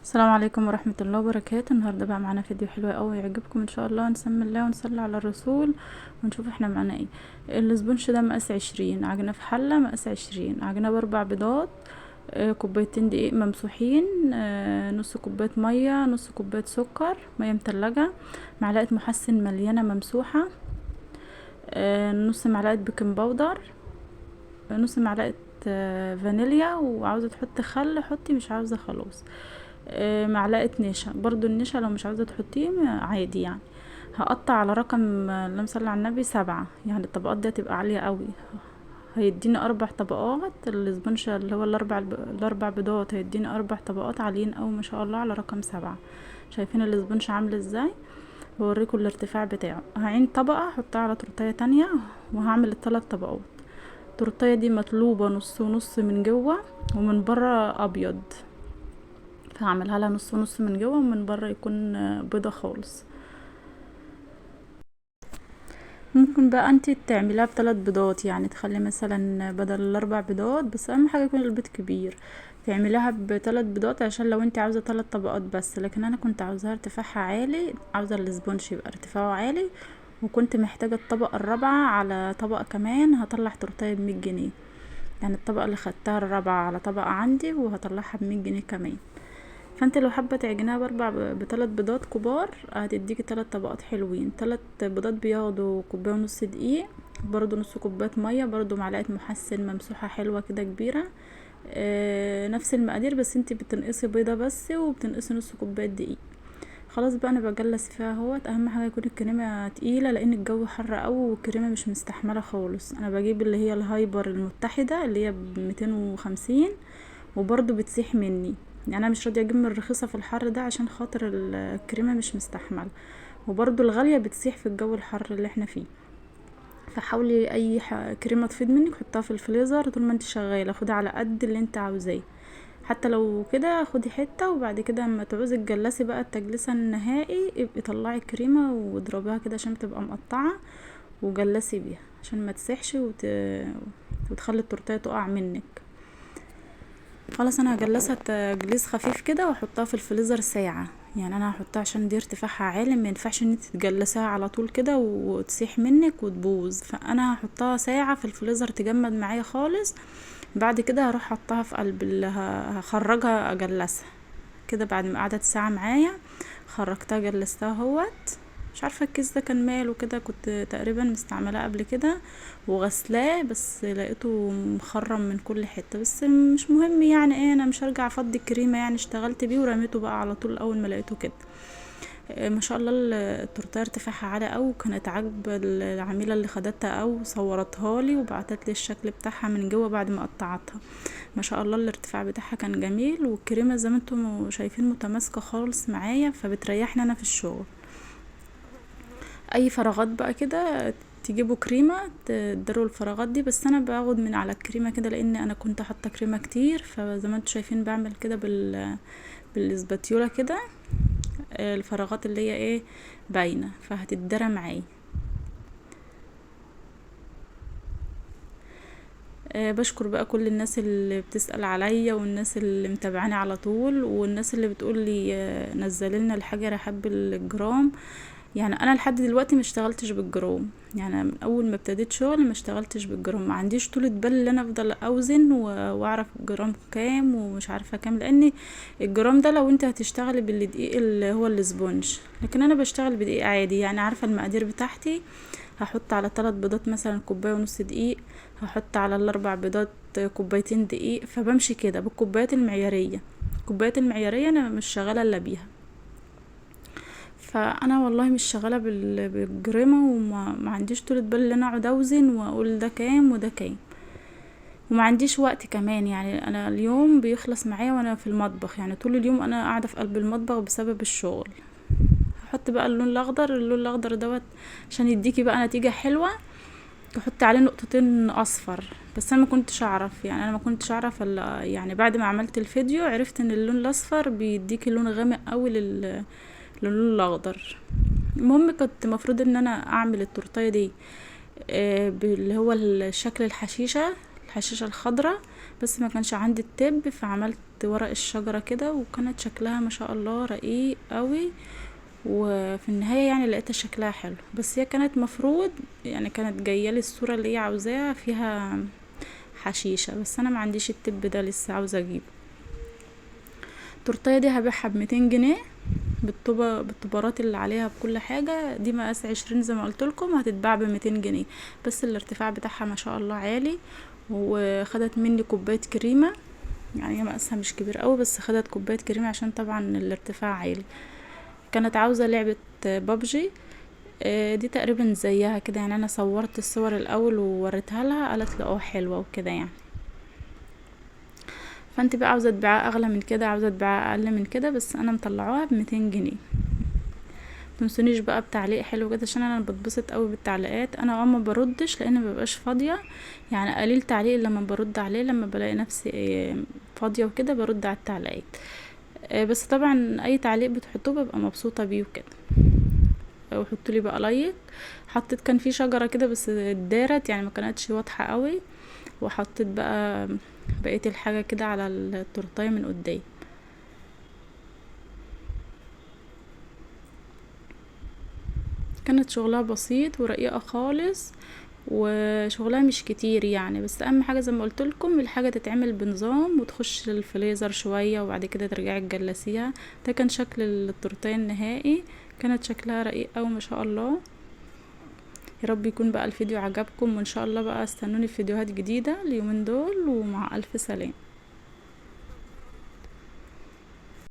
السلام عليكم ورحمة الله وبركاته. النهاردة بقى معانا فيديو حلو قوي يعجبكم ان شاء الله. نسمي الله ونصلي على الرسول ونشوف احنا معانا ايه. الاسبونش ده مقاس 20، عجنة في حلة مقاس 20، عجنة ب4 بيضات، كوبايتين دقيق ممسوحين، نص كوباية مية، نص كوباية سكر، مية متلجة، معلقة محسن مليانة ممسوحة، نص معلقة بيكنج باودر، نص معلقة فانيليا، وعاوزة تحطي خل حطي، مش عاوزة خلاص. معلقة نشا، برضو النشا لو مش عاوزة تحطيه عادي يعني. هقطع على رقم اللهم صل على النبي 7، يعني الطبقات دي هتبقى عالية قوي. هيديني 4 طبقات الاسبونشة اللي هو الاربع بيضات، هيديني 4 طبقات عاليين قوي ما شاء الله على رقم 7. شايفين الاسبونشة عاملة ازاي؟ بوريكم الارتفاع بتاعه. هعين طبقة احطها على تورتية تانية، وهعمل ال3 طبقات. التورتية دي مطلوبة نص ونص من جوه ومن بره ابيض، فهعملها لها نص ونص من جوه ومن بره يكون بيضة خالص. ممكن بقى انتي تعمليها ب3 بيضات، يعني تخلي مثلا بدل ال4 بيضات، بس اهم حاجة يكون البيض كبير. تعمليها ب3 بيضات عشان لو انتي عاوزة 3 طبقات بس، لكن انا كنت عاوزاها ارتفاعها عالي، عاوزة الاسبونج يبقى ارتفاعه عالي، وكنت محتاجة الطبقة الرابعة على طبقة كمان. هطلع تورتيه ب100 جنيه، يعني الطبقة اللي خدتها الرابعة على طبقة عندي، وهطلعها ب100 جنيه كمان. فانت لو حابه تعجنها ب3 بيضات كبار، هتديكي 3 طبقات حلوين. 3 بيضات بياخدوا كوبايه ونص دقيق، برضو نص كوبايه ميه، برضو معلقه محسن ممسوحه حلوه كده كبيره. نفس المقادير، بس انت بتنقصي بيضه بس، وبتنقصي نص كوبايه دقيق. خلاص بقى انا بجلس فيها اهوت. اهم حاجه يكون الكريمه تقيله، لان الجو حر قوي والكريمه مش مستحمله خالص. انا بجيب اللي هي الهايبر المتحده اللي هي ب250، وبرضو بتسيح مني. يعني انا مش راضيه اجيب من الرخيصه في الحر ده عشان خاطر الكريمه مش مستحمله، وبرضو الغاليه بتسيح في الجو الحر اللي احنا فيه. فحاولي اي كريمه تفيد منك حطها في الفريزر طول ما انت شغاله، خدي على قد اللي انت عاوزاه. حتى لو كده خدي حته، وبعد كده اما تعوزي تجلسي بقى التجلسه النهائي، ابقي طلعي الكريمه واضربيها كده عشان تبقى مقطعه، وجلسي بيها عشان ما تسيحش وتخلي التورتيه تقع منك. خلاص انا هجلسها تجليس خفيف كده واحطها في الفريزر ساعة. يعني انا هحطها عشان دي ارتفاعها عالي، ما ينفعش ان انت تجلسيها على طول كده وتسيح منك وتبوظ، فانا هحطها ساعة في الفريزر تجمد معايا خالص. بعد كده هروح احطها في قلب هخرجها اجلسها كده. بعد ما قعدت ساعة معايا خرجتها جلستها اهوت. مش عارفه الكيس ده كان ماله كده، كنت تقريبا مستعملاه قبل كده وغسلاه، بس لقيته مخرم من كل حته. بس مش مهم يعني ايه، انا مش هرجع افضي الكريمه، يعني اشتغلت بيه ورميته بقى على طول اول ما لقيته كده. ما شاء الله التورتيه ارتفاعها عالي قوي، وكانت عاجبه العميله اللي خدتها او صورتها لي وبعتت لي الشكل بتاعها من جوه بعد ما قطعتها. ما شاء الله الارتفاع بتاعها كان جميل، والكريمه زي ما انتم شايفين متماسكه خالص معايا، فبتريحني انا في الشغل. اي فراغات بقى كده تجيبوا كريمه تدروا الفراغات دي، بس انا باخد من على الكريمه كده، لان انا كنت حاطه كريمه كتير، فزي ما انتم شايفين بعمل كده بالاسباتيوله كده. الفراغات اللي هي ايه باينه، فهتتدرى معايا. بشكر بقى كل الناس اللي بتسأل عليا، والناس اللي متابعاني على طول، والناس اللي بتقول لي نزللنا الحاجه رحاب الجرام. يعني انا لحد دلوقتي ما اشتغلتش بالجرام، يعني من اول ما ابتديت شغل ما اشتغلتش بالجرام. ما عنديش طولة بال ان انا افضل اوزن واعرف الجرام كام ومش عارفه كام، لان الجرام ده لو انت هتشتغلي بالدقيق اللي هو الاسبونج، لكن انا بشتغل بدقيق عادي. يعني عارفه المقادير بتاعتي، هحط على 3 بيضات مثلا كوبايه ونص دقيق، هحط على ال4 بيضات كوبايتين دقيق، فبمشي كده بالكوبايات المعياريه. الكوبايات المعياريه انا مش شغاله الا بيها. فانا والله مش شغاله بالجريمه، وما عنديش طولة بال ان انا اقعد اوزن واقول ده كام وده كام، وما عنديش وقت كمان. يعني انا اليوم بيخلص معايا وانا في المطبخ، يعني طول اليوم انا قاعده في قلب المطبخ بسبب الشغل. هحط بقى اللون الاخضر، اللون الاخضر دوت عشان يديكي بقى نتيجه حلوه. تحطي عليه نقطتين اصفر، بس انا ما كنتش اعرف، يعني انا ما كنتش اعرف يعني بعد ما عملت الفيديو عرفت ان اللون الاصفر بيديكي لون غامق قوي للون الاخضر. المهم كنت مفروض ان انا اعمل التورتيه دي اللي هو الشكل الحشيشه الخضراء، بس ما كانش عندي التب، فعملت ورق الشجرة كده، وكانت شكلها ما شاء الله رقيق قوي. وفي النهاية يعني لقيتها شكلها حلو، بس هي كانت مفروض يعني كانت جايه لي الصورة اللي هي عاوزاها فيها حشيشة، بس انا ما عنديش التب ده لسه، عاوزة اجيبه. التورتيه دي هبيعها ب200 جنيه بالطوبة، بالطبارات اللي عليها بكل حاجة. دي مقاس 20 زي ما قلت لكم، هتتباع ب200 جنيه. بس الارتفاع بتاعها ما شاء الله عالي. وخدت مني كوباية كريمة، يعني هي مقاسها مش كبير قوي، بس خدت كوباية كريمة عشان طبعا الارتفاع عالي. كانت عاوزة لعبة بابجي. دي تقريبا زيها كده، يعني انا صورت الصور الاول ووريتها لها، قالت لي اه حلوة وكده يعني. فانت بقى عاوزة تبيعها اغلى من كده، عاوزة تبيعها اقل من كده، بس انا مطلعوها ب200 جنيه. متنسونيش بقى بتعليق حلو كده، عشان انا بتبسط قوي بالتعليقات. انا ما بردش لان مبقاش فاضيه، يعني قليل تعليق لما برد عليه، لما بلاقي نفسي فاضيه وكده برد على التعليقات. بس طبعا اي تعليق بتحطوه ببقى مبسوطه بيه وكده. وحطوا لي بقى لايك. حطيت كان في شجره كده بس اتدارت، يعني ما كانتش واضحه قوي. وحطيت بقى بقيه الحاجه كده على التورتايه من قدام. كانت شغلها بسيط ورقيقة خالص، وشغلها مش كتير يعني. بس اهم حاجة زي ما قلت لكم، الحاجة تتعمل بنظام وتخش الفريزر شوية وبعد كده ترجعي تجلسيها. ده كان شكل التورتيه النهائي. كانت شكلها رقيق اوي ما شاء الله. يا رب يكون بقى الفيديو عجبكم، وان شاء الله بقى استنوني في فيديوهات جديدة اليومين دول، ومع الف سلامة.